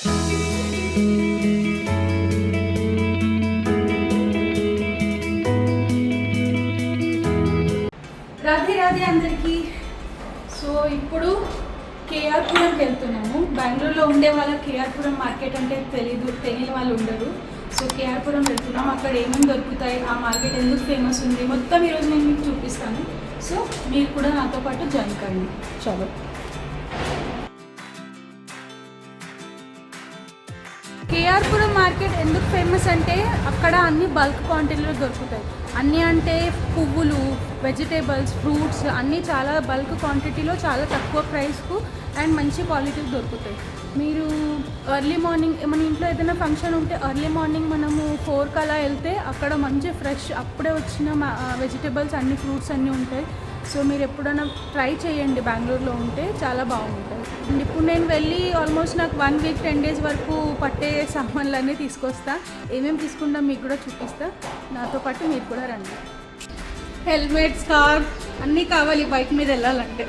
రాధే రాధే అందరికీ. సో ఇప్పుడు కేఆర్ పురంకి వెళ్తున్నాము. బెంగళూరులో ఉండే వాళ్ళకి కేఆర్ పురం మార్కెట్ అంటే తెలియని వాళ్ళు ఉండరు. సో కేఆర్ పురం వెళ్తున్నాం. అక్కడ ఏమేమి దొరుకుతాయి, ఆ మార్కెట్ ఎందుకు ఫేమస్ ఉంది, మొత్తం ఈరోజు నేను మీకు చూపిస్తాను. సో మీరు కూడా నాతో పాటు జాయిన్ కండి. చలో. కేఆర్ పురం మార్కెట్ ఎందుకు ఫేమస్ అంటే అక్కడ అన్ని బల్క్ క్వాంటిటీలో దొరుకుతాయి. అన్నీ అంటే పువ్వులు, వెజిటేబుల్స్, ఫ్రూట్స్ అన్నీ చాలా బల్క్ క్వాంటిటీలో చాలా తక్కువ ప్రైస్కు అండ్ మంచి క్వాలిటీకి దొరుకుతాయి. మీరు ఎర్లీ మార్నింగ్ మన ఇంట్లో ఏదైనా ఫంక్షన్ ఉంటే ఎర్లీ మార్నింగ్ మనము 4కి అలా వెళ్తే అక్కడ మంచి ఫ్రెష్ అప్పుడే వచ్చిన వెజిటేబుల్స్ అన్ని ఫ్రూట్స్ అన్నీ ఉంటాయి. సో మీరు ఎప్పుడైనా ట్రై చేయండి, బెంగళూరులో ఉంటే చాలా బాగుంటుంది. అండ్ ఇప్పుడు నేను వెళ్ళి ఆల్మోస్ట్ నాకు 1 వీక్ 10 డేస్ వరకు పట్టే సామాన్లన్నీ తీసుకొస్తా. ఏమేమి తీసుకుంటా మీకు కూడా చూపిస్తా. నాతో పాటు మీరు కూడా రండి. హెల్మెట్, స్కార్ఫ్ అన్నీ కావాలి బైక్ మీద వెళ్ళాలంటే.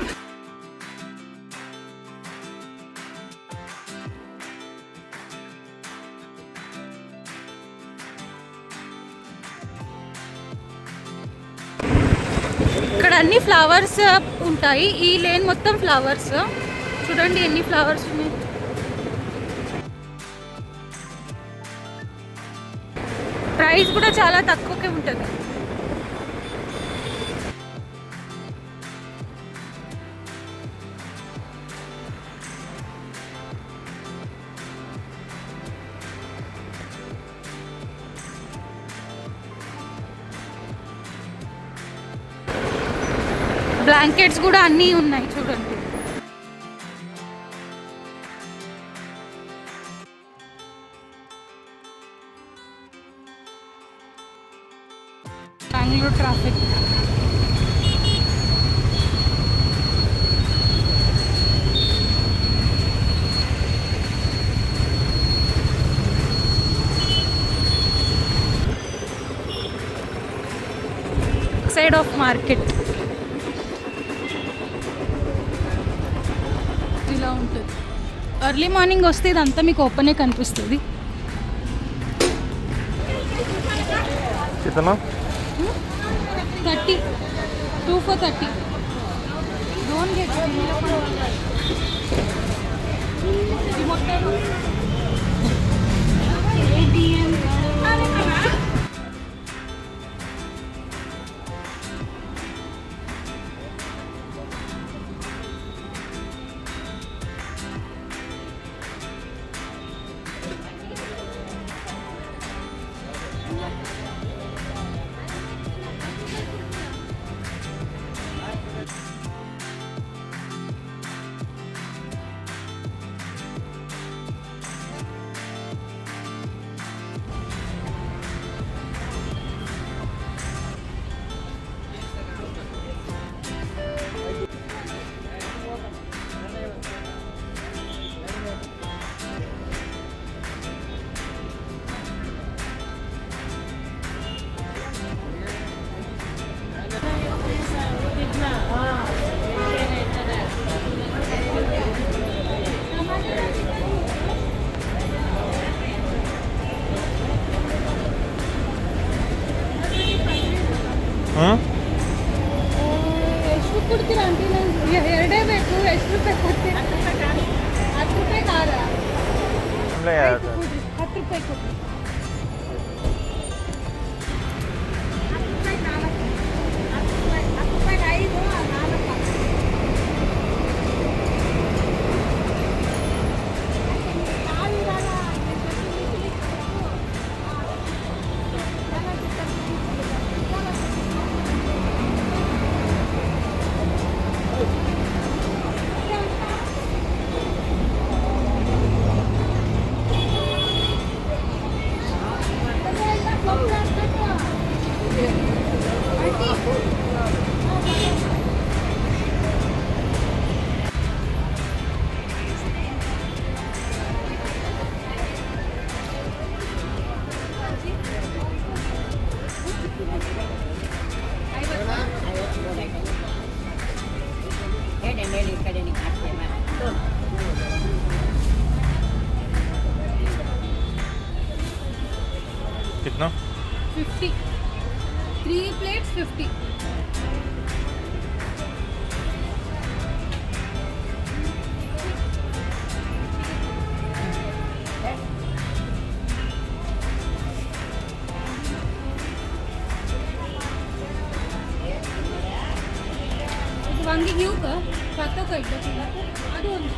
ఇక్కడ అన్ని ఫ్లవర్స్ ఉంటాయి. ఈ లేన్ మొత్తం ఫ్లవర్స్. చూడండి ఎన్ని ఫ్లవర్స్ ఉన్నాయి. ప్రైస్ కూడా చాలా తక్కువకే ఉంటుంది. బ్లాంకెట్స్ కూడా అన్నీ ఉన్నాయి చూడండి. Bengaluru traffic. Side of market ఇలా ఉంటుంది. ఎర్లీ మార్నింగ్ వస్తే ఇదంతా మీకు ఓపెనే కనిపిస్తుంది. कितना 30, 2 for 30. Don't get ATM. ಎಷ್ಟು ಕೊಡ್ತೀರಾ ಆಂಟಿ? ನಾನು ಎರಡೇ ಬೇಕು. ಎಷ್ಟು ರೂಪಾಯಿ ಕೊಡ್ತೀರಾ? 10 ರೂಪಾಯಿ ಖಾರ. 10 ರೂಪಾಯಿ ಕೊಡಿ. कितना? 50. 3 plates 50. वांगी घेऊ का? खातो का एकदा तुला? ಅದು ಒಂದು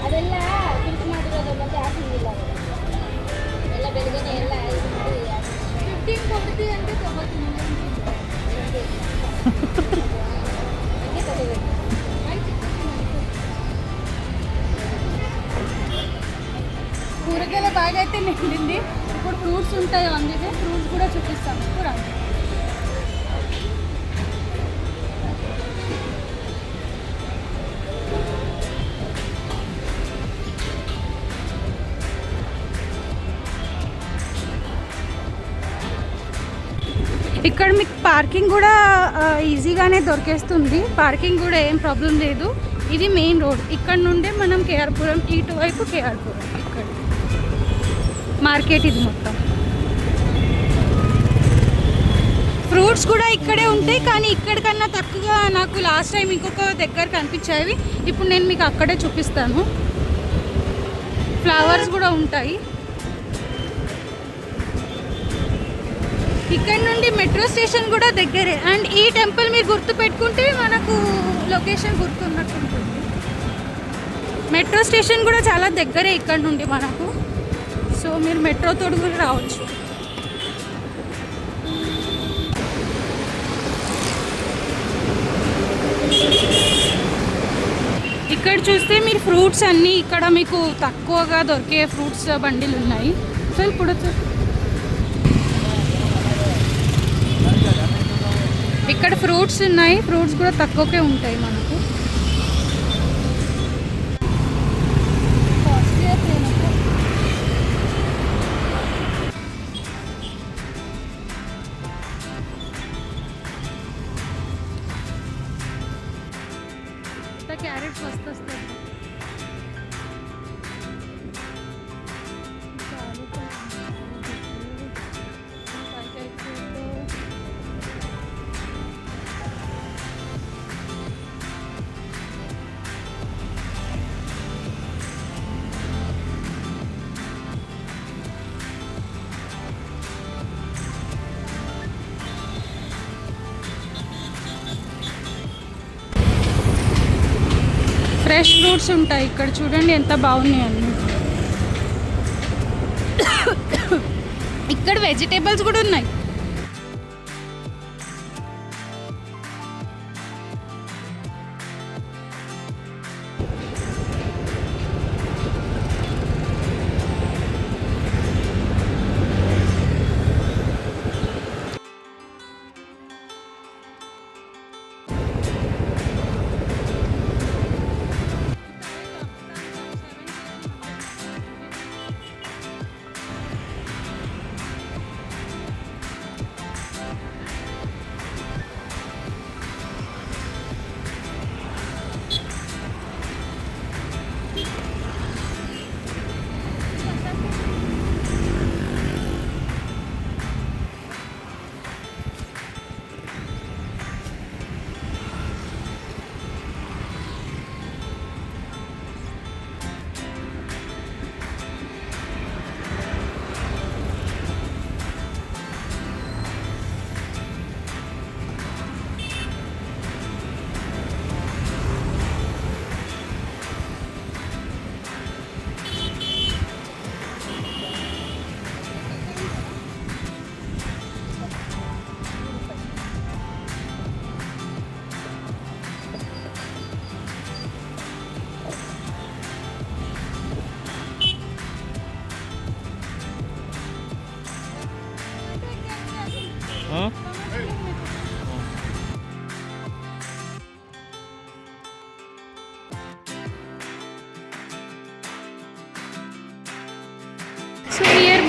ಅದೆಲ್ಲ ಫಿಲ್ಟರ್ ಮಾಡಿರೋದು ಮತ್ತೆ ಹಾಕಿಲ್ಲ ಎಲ್ಲ ಬೆಳಗ್ಗೆ ಎಲ್ಲ 15 ಕೊಡ್ತೀವಿ ಅಂತ ತಗೋತೀನಿ కూరగాయల బాగా అయితే నిండింది. ఇప్పుడు ఫ్రూట్స్ ఉంటాయి, అందుకే ఫ్రూట్స్ కూడా చూపిస్తాము. కూడా ఇక్కడ మీకు పార్కింగ్ కూడా ఈజీగానే దొరికేస్తుంది. పార్కింగ్ కూడా ఏం ప్రాబ్లం లేదు. ఇది మెయిన్ రోడ్. ఇక్కడ నుండే మనం కేఆర్ పురం, ఇటువైపు కేఆర్ పురం, ఇక్కడ మార్కెట్ ఇది మొత్తం. ఫ్రూట్స్ కూడా ఇక్కడే ఉంటాయి, కానీ ఇక్కడికన్నా తక్కువగా నాకు లాస్ట్ టైం ఇంకొక దగ్గర కనిపించాయి. ఇప్పుడు నేను మీకు అక్కడే చూపిస్తాను. ఫ్లవర్స్ కూడా ఉంటాయి. ఇక్కడ నుండి మెట్రో స్టేషన్ కూడా దగ్గరే. అండ్ ఈ టెంపుల్ మీరు గుర్తు పెట్టుకుంటే మనకు లొకేషన్ గుర్తున్నట్టు ఉంటుంది. మెట్రో స్టేషన్ కూడా చాలా దగ్గరే ఇక్కడ నుండి మనకు. సో మీరు మెట్రో తోడు కూడా రావచ్చు. ఇక్కడ చూస్తే మీరు ఫ్రూట్స్ అన్నీ ఇక్కడ మీకు తక్కువగా దొరికే ఫ్రూట్స్ బండిలు ఉన్నాయి. సో ఇప్పుడు ఇక్కడ ఫ్రూట్స్ ఉన్నాయి. ఫ్రూట్స్ కూడా తక్కువకే ఉంటాయి మనకు. క్యారెట్స్ వస్తాయి. ఫ్రెష్ ఫ్రూట్స్ ఉంటాయి ఇక్కడ. చూడండి ఎంత బాగున్నాయి అన్నీ. ఇక్కడ వెజిటేబుల్స్ కూడా ఉన్నాయి.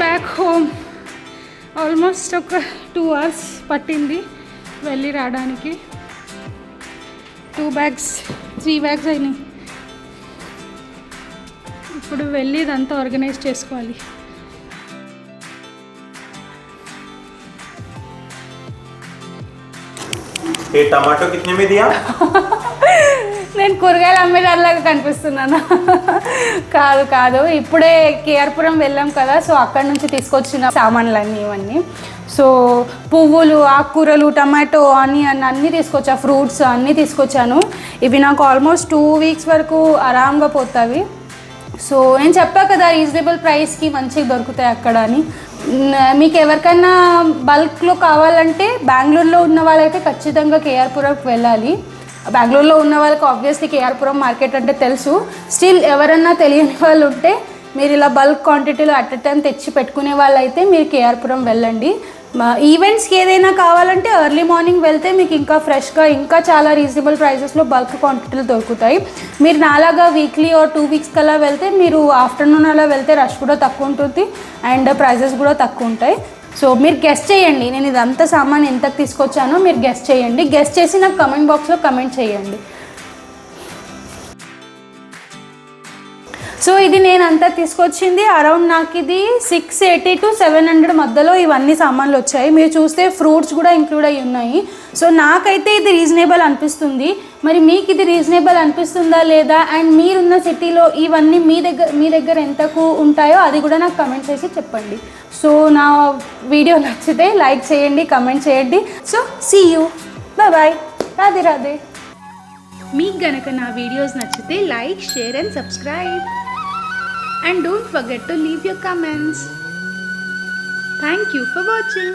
Back home. ఆల్మోస్ట్ ఒక 2 hours పట్టింది వెళ్ళి రావడానికి. 2 bags 3 bags అయినాయి. ఇప్పుడు వెళ్ళి ఇదంతా ఆర్గనైజ్ చేసుకోవాలి. ये टमाटो कितने में दिया? నేను కూరగాయలు అమ్మేదానిలాగా కనిపిస్తున్నాను. కాదు ఇప్పుడే కేఆర్ పురం వెళ్ళాం కదా, సో అక్కడ నుంచి తీసుకొచ్చిన సామాన్లన్నీ ఇవన్నీ. సో పువ్వులు, ఆకుకూరలు, టమాటో, ఆనియన్ అన్నీ తీసుకొచ్చా, ఫ్రూట్స్ అన్నీ తీసుకొచ్చాను. ఇవి నాకు ఆల్మోస్ట్ 2 weeks వరకు ఆరాంగా పోతాయి. సో నేను చెప్పా కదా రీజనబుల్ ప్రైస్కి మంచిగా దొరుకుతాయి అక్కడ అని. మీకు ఎవరికైనా బల్క్లో కావాలంటే బెంగళూరులో ఉన్న వాళ్ళైతే ఖచ్చితంగా కేఆర్ పురంకి వెళ్ళాలి. బెంగళూరులో ఉన్న వాళ్ళకి ఆబ్వియస్లీ కేఆర్ పురం మార్కెట్ అంటే తెలుసు. స్టిల్ ఎవరన్నా తెలియని వాళ్ళు ఉంటే మీరు ఇలా బల్క్ క్వాంటిటీలో అట్ ఎ టైం తెచ్చి పెట్టుకునే వాళ్ళైతే మీరు కేఆర్ పురం వెళ్ళండి. ఈవెంట్స్కి ఏదైనా కావాలంటే ఎర్లీ మార్నింగ్ వెళ్తే మీకు ఇంకా ఫ్రెష్గా ఇంకా చాలా రీజనబుల్ ప్రైసెస్లో బల్క్ క్వాంటిటీలు దొరుకుతాయి. మీరు నాలాగా వీక్లీ ఆర్ 2 weeks కల్లా వెళ్తే మీరు ఆఫ్టర్నూన్ అలా వెళ్తే రష్ కూడా తక్కువ ఉంటుంది అండ్ ప్రైసెస్ కూడా తక్కువ ఉంటాయి. సో మీరు గెస్ట్ చేయండి నేను ఇదంతా సామాన్ ఎంతకు తీసుకొచ్చానో మీరు గెస్ట్ చేయండి. గెస్ట్ చేసి నాకు కమెంట్ బాక్స్లో కమెంట్ చేయండి. సో ఇది నేను అంతా తీసుకొచ్చింది అరౌండ్ నాకు ఇది 680 to 700 మధ్యలో ఇవన్నీ సామాన్లు వచ్చాయి. మీరు చూస్తే ఫ్రూట్స్ కూడా ఇంక్లూడ్ అయ్యి ఉన్నాయి. సో నాకైతే ఇది రీజనబుల్ అనిపిస్తుంది. మరి మీకు ఇది రీజనబుల్ అనిపిస్తుందా లేదా, అండ్ మీరున్న సిటీలో ఇవన్నీ మీ దగ్గర ఎంతకు ఉంటాయో అది కూడా నాకు కమెంట్ చేసి చెప్పండి. సో నా వీడియో నచ్చితే లైక్ చేయండి, కమెంట్ చేయండి. So see you, bye, Radhe Radhe. మీకు గనక నా వీడియోస్ నచ్చితే like, share and subscribe. And don't forget to leave your comments. Thank you for watching.